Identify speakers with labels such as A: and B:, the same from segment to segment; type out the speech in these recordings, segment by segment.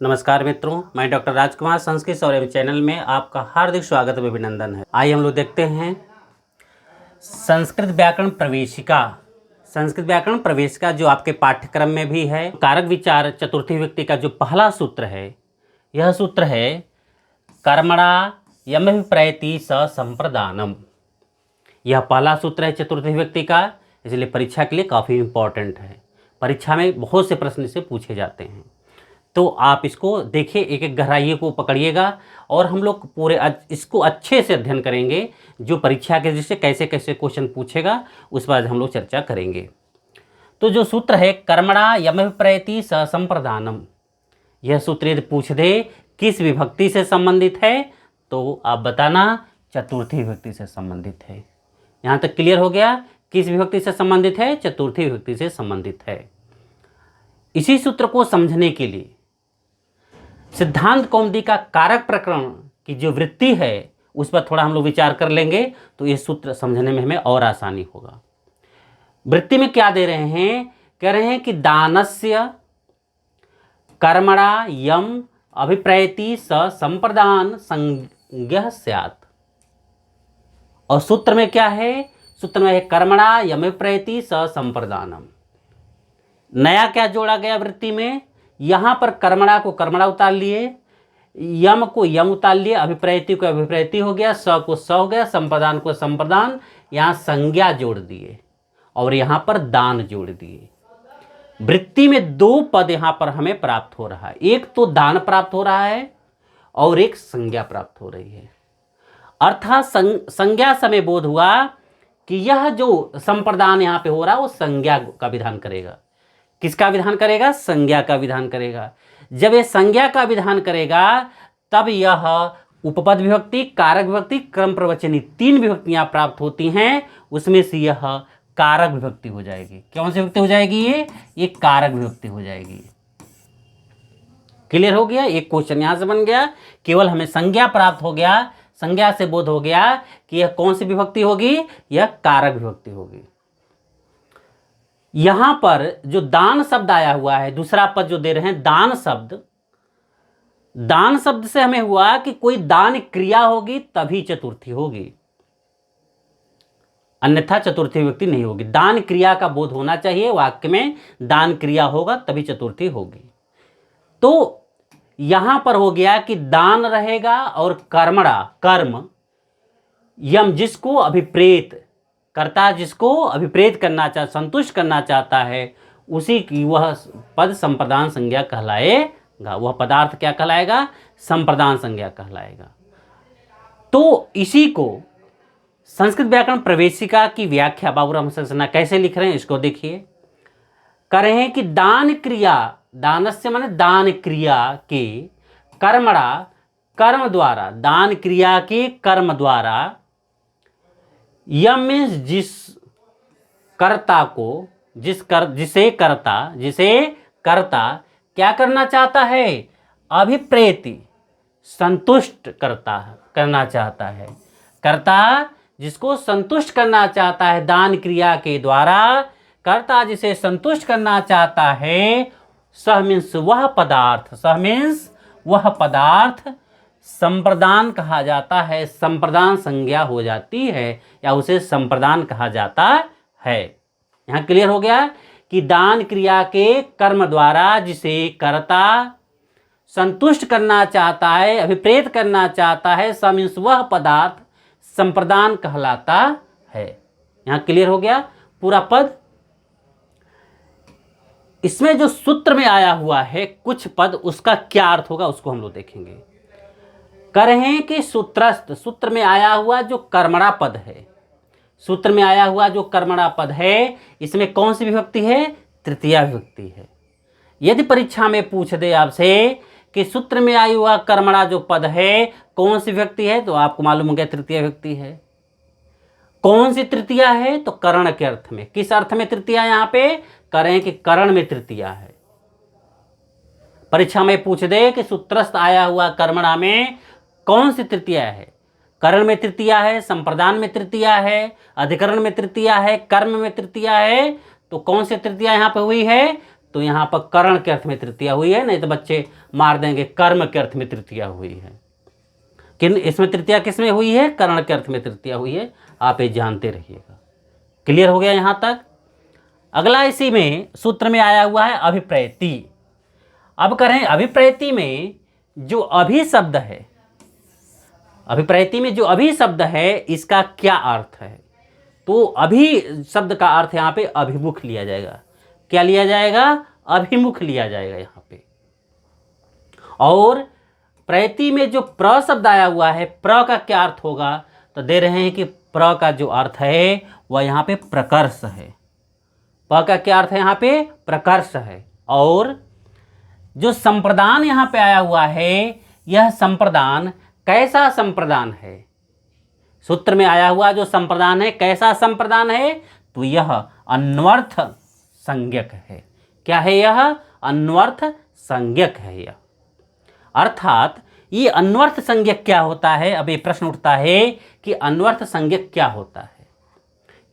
A: नमस्कार मित्रों, मैं डॉक्टर राजकुमार संस्कृत सौर्य चैनल में आपका हार्दिक स्वागत व अभिनंदन है। आइए हम लोग देखते हैं संस्कृत व्याकरण प्रवेशिका। संस्कृत व्याकरण प्रवेशिका जो आपके पाठ्यक्रम में भी है, कारक विचार चतुर्थी विभक्ति का जो पहला सूत्र है, यह सूत्र है कर्मणा यमभिप्रैति स संप्रदानम। यह पहला सूत्र है चतुर्थी विभक्ति का, इसलिए परीक्षा के लिए काफ़ी इम्पोर्टेंट है। परीक्षा में बहुत से प्रश्न इससे पूछे जाते हैं, तो आप इसको देखिए, एक एक गहराइयों को पकड़िएगा और हम लोग पूरे इसको अच्छे से अध्ययन करेंगे। जो परीक्षा के दृष्टि से कैसे कैसे क्वेश्चन पूछेगा उस पर हम लोग चर्चा करेंगे। तो जो सूत्र है कर्मणा यमभिप्रैति स संप्रदानम, यह सूत्र यदि पूछ दे किस विभक्ति से संबंधित है तो आप बताना चतुर्थी विभक्ति से संबंधित है। यहाँ तक क्लियर हो गया? किस विभक्ति से संबंधित है? चतुर्थी विभक्ति से संबंधित है। इसी सूत्र को समझने के लिए सिद्धांत कौमुदी का कारक प्रकरण की जो वृत्ति है उस पर थोड़ा हम लोग विचार कर लेंगे, तो ये सूत्र समझने में हमें और आसानी होगा। वृत्ति में क्या दे रहे हैं? कह रहे हैं कि दानस्य कर्मणा यम अभिप्रैति स संप्रदान संज्ञः स्यात्। और सूत्र में क्या है? सूत्र में है कर्मणा यम अभिप्रैति स संप्रदानम। नया क्या जोड़ा गया वृत्ति में? यहाँ पर कर्मणा को कर्मणा उतार लिए, यम को यम उतार लिए, अभिप्रैति को अभिप्रैति हो गया, स को स हो गया, संप्रदान को संप्रदान, यहाँ संज्ञा जोड़ दिए और यहाँ पर दान जोड़ दिए। वृत्ति में दो पद यहाँ पर हमें प्राप्त हो रहा है, एक तो दान प्राप्त हो रहा है और एक संज्ञा प्राप्त हो रही है। अर्थात संज्ञा समय बोध हुआ कि यह जो संप्रदान यहाँ पे हो रहा है वो संज्ञा का विधान करेगा। किसका विधान करेगा? संज्ञा का विधान करेगा। जब ये संज्ञा का विधान करेगा तब यह उपपद विभक्ति, कारक विभक्ति, क्रम प्रवचनी तीन विभक्तियां प्राप्त होती हैं। उसमें से यह कारक विभक्ति हो जाएगी। कौन सी विभक्ति हो जाएगी? ये कारक विभक्ति हो जाएगी। क्लियर हो गया? एक क्वेश्चन यहां से बन गया। केवल हमें संज्ञा प्राप्त हो गया, संज्ञा से बोध हो गया कि यह कौन सी विभक्ति होगी? यह कारक विभक्ति होगी। यहां पर जो दान शब्द आया हुआ है, दूसरा पद जो दे रहे हैं दान शब्द, दान शब्द से हमें हुआ कि कोई दान क्रिया होगी तभी चतुर्थी होगी, अन्यथा चतुर्थी विभक्ति नहीं होगी। दान क्रिया का बोध होना चाहिए, वाक्य में दान क्रिया होगा तभी चतुर्थी होगी। तो यहां पर हो गया कि दान रहेगा और कर्मणा कर्म, यम जिसको अभिप्रेत कर्ता, जिसको अभिप्रेत करना चाहता, संतुष्ट करना चाहता है, उसी की वह पद संप्रदान संज्ञा कहलाएगा। वह पदार्थ क्या कहलाएगा? संप्रदान संज्ञा कहलाएगा। तो इसी को संस्कृत व्याकरण प्रवेशिका की व्याख्या बाबूराम सक्सेना कैसे लिख रहे हैं इसको देखिए। कह रहे हैं कि दान क्रिया, दानस्य माने दान क्रिया के कर्मणा कर्म द्वारा, दान क्रिया के कर्म द्वारा, यम मीन्स जिस कर्ता को, जिसे कर्ता क्या करना चाहता है? अभिप्रेति, संतुष्ट करना चाहता है। कर्ता जिसको संतुष्ट करना चाहता है दान क्रिया के द्वारा, कर्ता जिसे संतुष्ट करना चाहता है, सह मीन्स वह पदार्थ, सह मीन्स वह पदार्थ संप्रदान कहा जाता है, संप्रदान संज्ञा हो जाती है या उसे संप्रदान कहा जाता है। यहाँ क्लियर हो गया कि दान क्रिया के कर्म द्वारा जिसे कर्ता संतुष्ट करना चाहता है, अभिप्रेत करना चाहता है, स मीन्स वह पदार्थ संप्रदान कहलाता है। यहाँ क्लियर हो गया पूरा पद। इसमें जो सूत्र में आया हुआ है कुछ पद, उसका क्या अर्थ होगा उसको हम लोग देखेंगे। कह रहे हैं कि सूत्रस्थ, सूत्र में आया हुआ जो कर्मणा पद है, सूत्र में आया हुआ जो कर्मणा पद है, इसमें कौन सी विभक्ति है? तृतीया विभक्ति है। यदि परीक्षा में पूछ दे आपसे कि सूत्र में आया हुआ कर्मणा जो पद है कौन सी विभक्ति है, तो आपको मालूम हो गया तृतीया विभक्ति है। कौन सी तृतीया है? तो करण के अर्थ में। किस अर्थ में तृतीया? यहाँ पे कह रहे हैं कि करण में तृतीया है। परीक्षा में पूछ दे कि सूत्रस्थ आया हुआ कर्मणा में कौन सी तृतीया है? करण में तृतीया है, संप्रदान में तृतीया है, अधिकरण में तृतीया है, कर्म में तृतीया है, तो कौन सी तृतीया यहाँ पे हुई है? तो यहाँ पर करण के अर्थ में तृतीया हुई है, नहीं तो बच्चे मार देंगे कर्म के अर्थ में तृतीया हुई है। किन इसमें तृतीया किस में हुई है? करण के अर्थ में तृतीया हुई है। आप ये जानते रहिएगा। क्लियर हो गया यहाँ तक? अगला इसी में सूत्र में आया हुआ है अभिप्रैति। अब करें अभिप्रैति में जो अभि शब्द है, अभिप्रैति में जो अभि शब्द है इसका क्या अर्थ है? तो अभि शब्द का अर्थ यहाँ पे अभिमुख लिया जाएगा। क्या लिया जाएगा? अभिमुख लिया जाएगा यहाँ पे। और प्रैति में जो प्र शब्द आया हुआ है, प्र का क्या अर्थ होगा? तो दे रहे हैं कि प्र का जो अर्थ है वह यहाँ पे प्रकर्ष है। प का क्या अर्थ है? यहाँ पे प्रकर्ष है। और जो संप्रदान यहाँ पे आया हुआ है, यह संप्रदान कैसा संप्रदान है? सूत्र में आया हुआ जो संप्रदान है कैसा संप्रदान है? तो यह अन्वर्थ संज्ञक है। क्या है यह? अन्वर्थ संज्ञक है यह। अर्थात ये अन्वर्थ संज्ञक क्या होता है? अब ये प्रश्न उठता है कि अन्वर्थ संज्ञक क्या होता है,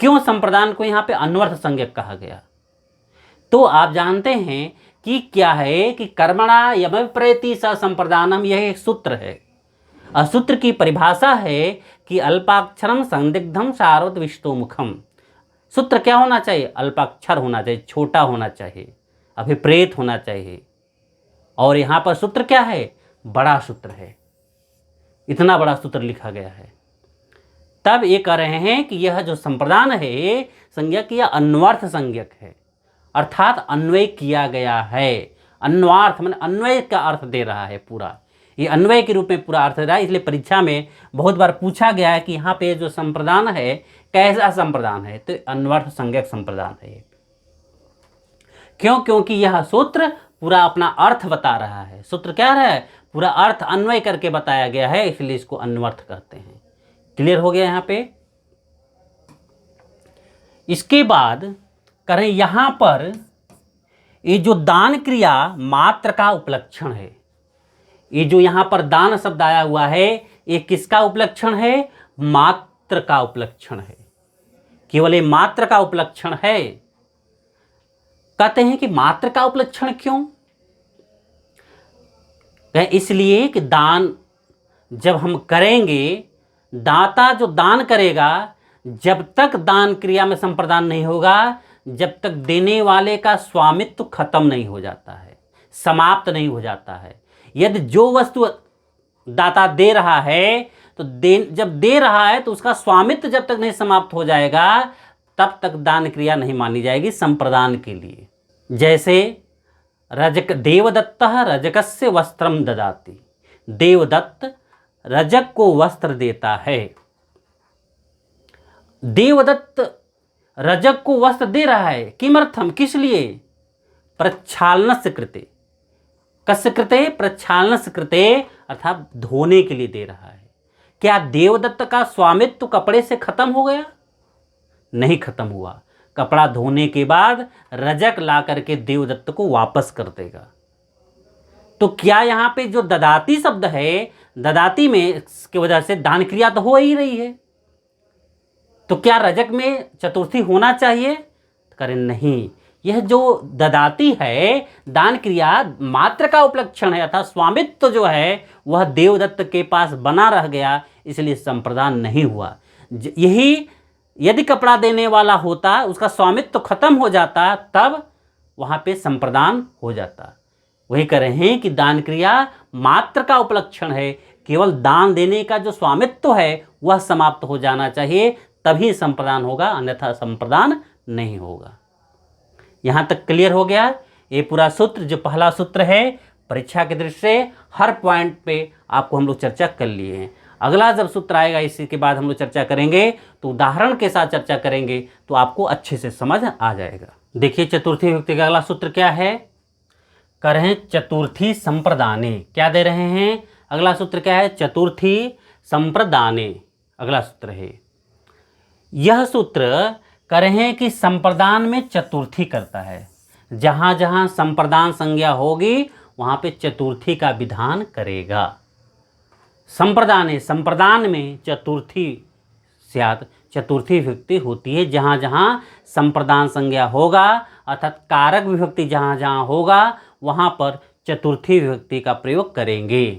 A: क्यों संप्रदान को यहाँ पे अन्वर्थ संज्ञक कहा गया? तो आप जानते हैं कि क्या है कि कर्मणा यमप्रैति स संप्रदानम, यह एक सूत्र है। सूत्र की परिभाषा है कि अल्पाक्षरम संदिग्धम सार्वतविष्टो मुखम। सूत्र क्या होना चाहिए? अल्पाक्षर होना चाहिए, छोटा होना चाहिए, अभिप्रेत होना चाहिए। और यहाँ पर सूत्र क्या है? बड़ा सूत्र है। इतना बड़ा सूत्र लिखा गया है। तब ये कह रहे हैं कि यह जो संप्रदान है संज्ञक, यह अन्वर्थ संज्ञक है, अर्थात अन्वय किया गया है। अन्वार्थ माने अन्वय का अर्थ दे रहा है पूरा, ये अन्वय के रूप में पूरा अर्थ दे रहा है। इसलिए परीक्षा में बहुत बार पूछा गया है कि यहाँ पे जो संप्रदान है कैसा संप्रदान है? तो अन्वर्थ संज्ञक संप्रदान है। क्यों? क्योंकि यह सूत्र पूरा अपना अर्थ बता रहा है। सूत्र क्या है? पूरा अर्थ अन्वय करके बताया गया है, इसलिए इसको अन्वर्थ कहते हैं। क्लियर हो गया यहाँ पे? इसके बाद करें यहाँ पर ये जो दान क्रिया मात्र का उपलक्षण है, ये जो यहाँ पर दान शब्द आया हुआ है ये किसका उपलक्षण है? मात्र का उपलक्षण है। केवल ये मात्र का उपलक्षण है। कहते हैं कि मात्र का उपलक्षण क्यों? इसलिए कि दान जब हम करेंगे, दाता जो दान करेगा, जब तक दान क्रिया में संप्रदान नहीं होगा, जब तक देने वाले का स्वामित्व खत्म नहीं हो जाता है, समाप्त नहीं हो जाता है। यदि जो वस्तु दाता दे रहा है तो जब दे रहा है तो उसका स्वामित्व जब तक नहीं समाप्त हो जाएगा तब तक दान क्रिया नहीं मानी जाएगी संप्रदान के लिए। जैसे रजक देवदत्त रजकस्य वस्त्रम ददाति, देवदत्त रजक को वस्त्र देता है। देवदत्त रजक को वस्त्र दे रहा है, किमर्थम, किस लिए? प्रक्षालनस्य कृते। कस्य कृते? प्रक्षालनस्य कृते, अर्थात धोने के लिए दे रहा है। क्या देवदत्त का स्वामित्व कपड़े से खत्म हो गया? नहीं खत्म हुआ। कपड़ा धोने के बाद रजक ला करके देवदत्त को वापस कर देगा। तो क्या यहाँ पे जो ददाती शब्द है, ददाती में इसकी वजह से दान क्रिया तो हो ही रही है, तो क्या रजक में चतुर्थी होना चाहिए? करें नहीं। यह जो ददाती है दान क्रिया मात्र का उपलक्षण है, अर्थात स्वामित्व जो है वह देवदत्त के पास बना रह गया, इसलिए संप्रदान नहीं हुआ। यही यदि कपड़ा देने वाला होता, उसका स्वामित्व खत्म हो जाता, तब वहाँ पे संप्रदान हो जाता। वही कह रहे हैं कि दान क्रिया मात्र का उपलक्षण है, केवल दान देने का जो स्वामित्व है वह समाप्त हो जाना चाहिए, तभी संप्रदान होगा, अन्यथा संप्रदान नहीं होगा। यहाँ तक क्लियर हो गया? ये पूरा सूत्र जो पहला सूत्र है परीक्षा की दृष्टि से हर पॉइंट पे आपको हम लोग चर्चा कर लिए हैं। अगला जब सूत्र आएगा इसी के बाद हम लोग चर्चा करेंगे, तो उदाहरण के साथ चर्चा करेंगे तो आपको अच्छे से समझ आ जाएगा। देखिए चतुर्थी विभक्ति का अगला सूत्र क्या है? कर रहे हैं चतुर्थी संप्रदाने। क्या दे रहे हैं? अगला सूत्र क्या है? चतुर्थी संप्रदाने अगला सूत्र है। यह सूत्र कह रहे हैं कि संप्रदान में चतुर्थी करता है। जहाँ जहाँ संप्रदान संज्ञा होगी वहाँ पे चतुर्थी का विधान करेगा। संप्रदाने, संप्रदान में चतुर्थी स्यात्, चतुर्थी विभक्ति होती है। जहाँ जहाँ संप्रदान संज्ञा होगा अर्थात कारक विभक्ति जहाँ जहाँ होगा वहाँ पर चतुर्थी विभक्ति का प्रयोग करेंगे।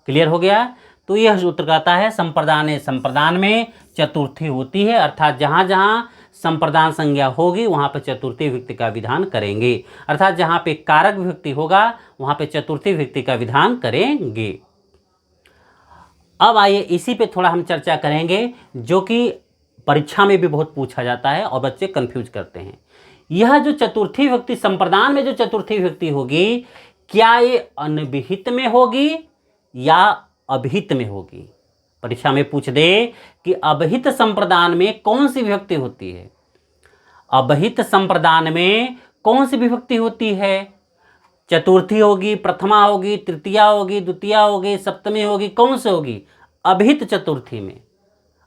A: क्लियर हो गया। तो यह सूत्र कहता है संप्रदान संप्रदान में चतुर्थी होती है, अर्थात जहाँ जहाँ संप्रदान संज्ञा होगी वहाँ पर चतुर्थी विभक्ति का विधान करेंगे, अर्थात जहाँ पे कारक विभक्ति होगा वहाँ पे चतुर्थी विभक्ति का विधान करेंगे। अब आइए इसी पे थोड़ा हम चर्चा करेंगे जो कि परीक्षा में भी बहुत पूछा जाता है और बच्चे कंफ्यूज करते हैं। यह जो चतुर्थी विभक्ति संप्रदान में जो चतुर्थी विभक्ति होगी क्या ये अनभिहित में होगी या अभिहित में होगी। परीक्षा में पूछ दे कि अभिहित संप्रदान में कौन सी विभक्ति होती है, अभिहित संप्रदान में कौन सी विभक्ति होती है, चतुर्थी होगी, प्रथमा होगी, तृतीया होगी, द्वितीया होगी, सप्तमी होगी, कौन सी होगी, अभिहित चतुर्थी में।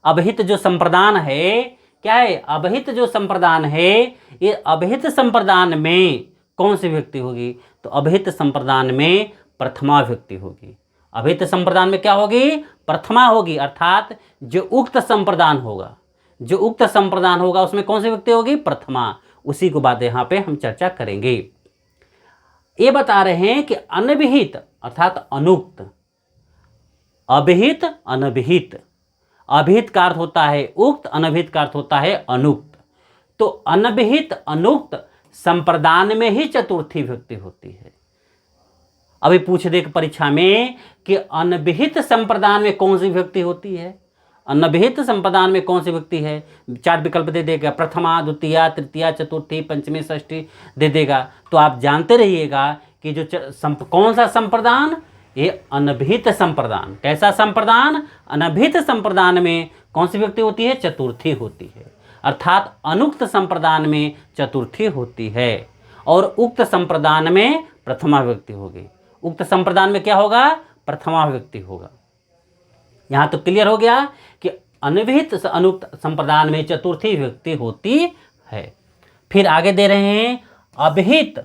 A: अभिहित जो संप्रदान है क्या है, अभिहित जो संप्रदान है ये अभिहित संप्रदान में कौन सी विभक्ति होगी, तो अभिहित संप्रदान में प्रथमा विभक्ति होगी। अभिहित संप्रदान में क्या होगी, प्रथमा होगी, अर्थात जो उक्त संप्रदान होगा, जो उक्त संप्रदान होगा उसमें कौन सी विभक्ति होगी, प्रथमा। उसी को बात यहाँ पे हम चर्चा करेंगे। ये बता रहे हैं कि अनभिहित अर्थात अनुक्त, अभिहित अनभिहित, अभिहित का अर्थ होता है उक्त, अनभिहित का अर्थ होता है अनुक्त। तो अनभिहित अनुक्त संप्रदान में ही चतुर्थी विभक्ति होती है। अभी पूछ दे परीक्षा में कि अनभिहित संप्रदान में कौन सी विभक्ति होती है, अनभिहित संप्रदान में कौन सी विभक्ति है, 4 विकल्प दे देगा, प्रथमा, द्वितीया, तृतीया, चतुर्थी, पंचमी, षष्ठी दे देगा। तो आप जानते रहिएगा कि जो कौन सा संप्रदान, ये अनभिहित संप्रदान। कैसा संप्रदान, अनभिहित संप्रदान में कौन सी विभक्ति होती है, चतुर्थी होती है, अर्थात अनुक्त संप्रदान में चतुर्थी होती है और उक्त संप्रदान में प्रथमा विभक्ति होगी। उक्त संप्रदान में क्या होगा, प्रथमा विभक्ति होगा। यहाँ तो क्लियर हो गया कि अनभिहित अनुक्त संप्रदान में चतुर्थी विभक्ति होती है। फिर आगे दे रहे हैं अभिहित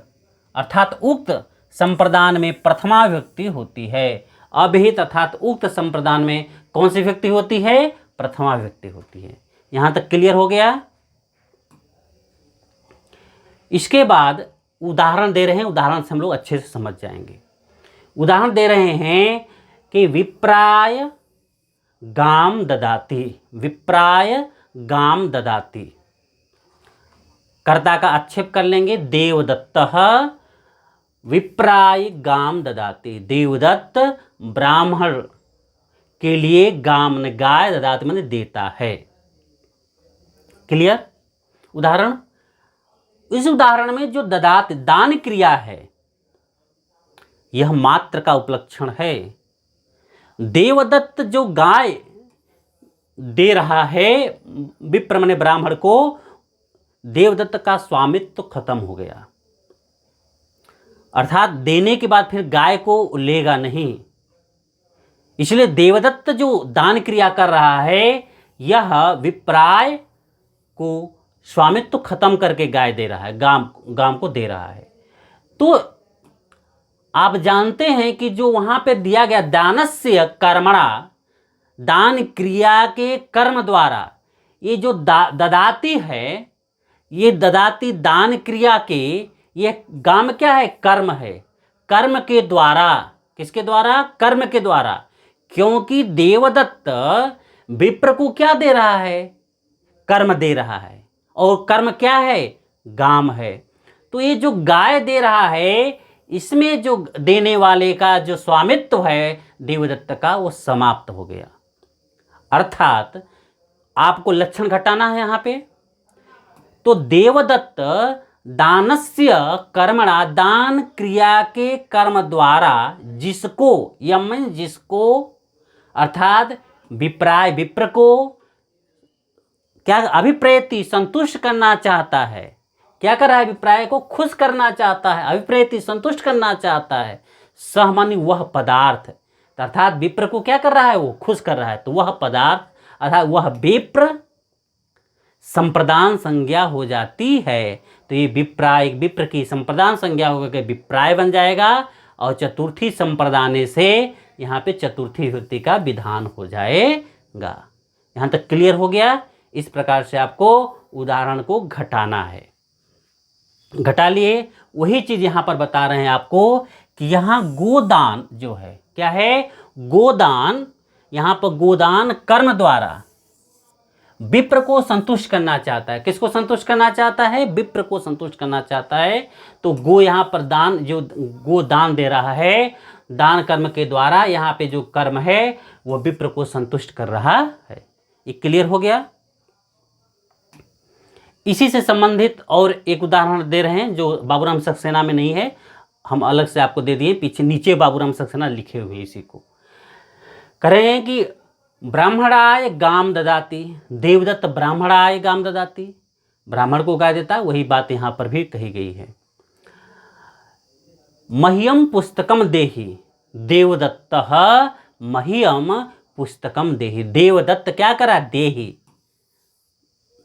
A: अर्थात उक्त संप्रदान में प्रथमा विभक्ति होती है। अभिहित अर्थात उक्त संप्रदान में कौन सी विभक्ति होती है, प्रथमा विभक्ति होती है। यहाँ तक क्लियर हो गया। इसके बाद उदाहरण दे रहे हैं, उदाहरण से हम लोग अच्छे से समझ जाएंगे। उदाहरण दे रहे हैं कि विप्राय गाम ददाति, विप्राय गाम ददाति। कर्ता का आक्षेप कर लेंगे, देवदत्तः विप्राय गाम ददाति। देवदत्त ब्राह्मण के लिए गाम ने गाय ददाति मैंने देता है। क्लियर। उदाहरण, इस उदाहरण में जो ददाति दान क्रिया है यह मात्र का उपलक्षण है। देवदत्त जो गाय दे रहा है विप्र माने ब्राह्मण को, देवदत्त का स्वामित्व तो खत्म हो गया, अर्थात देने के बाद फिर गाय को लेगा नहीं। इसलिए देवदत्त जो दान क्रिया कर रहा है यह विप्राय को स्वामित्व खत्म करके गाय दे रहा है, गाम को दे रहा है। तो आप जानते हैं कि जो वहां पे दिया गया दानस्य कर्मणा, दान क्रिया के कर्म द्वारा, ये जो ददाती है, ये ददाती दान क्रिया के, ये गाम क्या है, कर्म है। कर्म के द्वारा, किसके द्वारा, कर्म के द्वारा। क्योंकि देवदत्त विप्र को क्या दे रहा है, कर्म दे रहा है, और कर्म क्या है, गाम है। तो ये जो गाय दे रहा है इसमें जो देने वाले का जो स्वामित्व है देवदत्त का वो समाप्त हो गया। अर्थात आपको लक्षण घटाना है यहाँ पे। तो देवदत्त दानस्य कर्मणा, दान क्रिया के कर्म द्वारा जिसको, यम जिसको, अर्थात विप्राय विप्र को क्या अभिप्रेति संतुष्ट करना चाहता है। क्या कर रहा है, विप्राय को खुश करना चाहता है, अभिप्रेति संतुष्ट करना चाहता है। सह मानी वह पदार्थ, अर्थात विप्र को क्या कर रहा है, वो खुश कर रहा है। तो वह पदार्थ अर्थात वह विप्र संप्रदान संज्ञा हो जाती है। तो ये विप्राय, विप्र की संप्रदान संज्ञा होकर विप्राय बन जाएगा और चतुर्थी संप्रदाने से यहाँ पे चतुर्थी विभक्ति का विधान हो जाएगा। यहाँ तक क्लियर हो गया। इस प्रकार से आपको उदाहरण को घटाना है। घटा लिए। वही चीज़ यहाँ पर बता रहे हैं आपको कि यहाँ गोदान जो है, क्या है, गोदान। यहाँ पर गोदान कर्म द्वारा विप्र को संतुष्ट करना चाहता है। किसको संतुष्ट करना चाहता है? विप्र को संतुष्ट करना चाहता है। तो गो यहाँ पर दान, जो गो दान दे रहा है, दान कर्म के द्वारा यहाँ पे जो कर्म है वो विप्र को संतुष्ट कर रहा है। ये क्लियर हो गया। इसी से संबंधित और एक उदाहरण दे रहे हैं जो बाबूराम सक्सेना में नहीं है, हम अलग से आपको दे दिए, पीछे नीचे बाबूराम सक्सेना लिखे हुए हैं। इसी को कह रहे हैं कि ब्राह्मणाय गाम ददाति, देवदत्त ब्राह्मणाय गाम ददाति, ब्राह्मण को गाय देता है। वही बात यहाँ पर भी कही गई है। मह्यम पुस्तकम देहि, देवदत्तः मह्यम पुस्तकम देहि। देवदत्त क्या करा? देहि,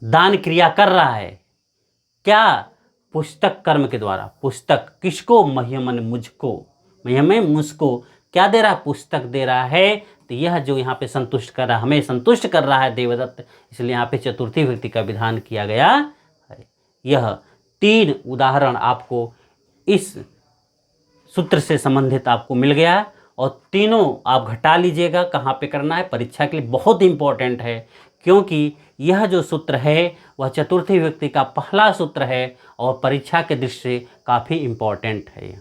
A: दान क्रिया कर रहा है। क्या? पुस्तक कर्म के द्वारा। पुस्तक किसको? मह्यम मुझको, मह्यम मुझको क्या दे रहा है? पुस्तक दे रहा है। तो यह जो यहाँ पे संतुष्ट कर रहा है, हमें संतुष्ट कर रहा है देवदत्त, इसलिए यहाँ पे चतुर्थी व्यक्ति का विधान किया गया है। यह 3 उदाहरण आपको इस सूत्र से संबंधित आपको मिल गया और तीनों आप घटा लीजिएगा। कहाँ पे करना है? परीक्षा के लिए बहुत इंपॉर्टेंट है, क्योंकि यह जो सूत्र है वह चतुर्थी व्यक्ति का पहला सूत्र है और परीक्षा के दृष्टि से काफ़ी इंपॉर्टेंट है।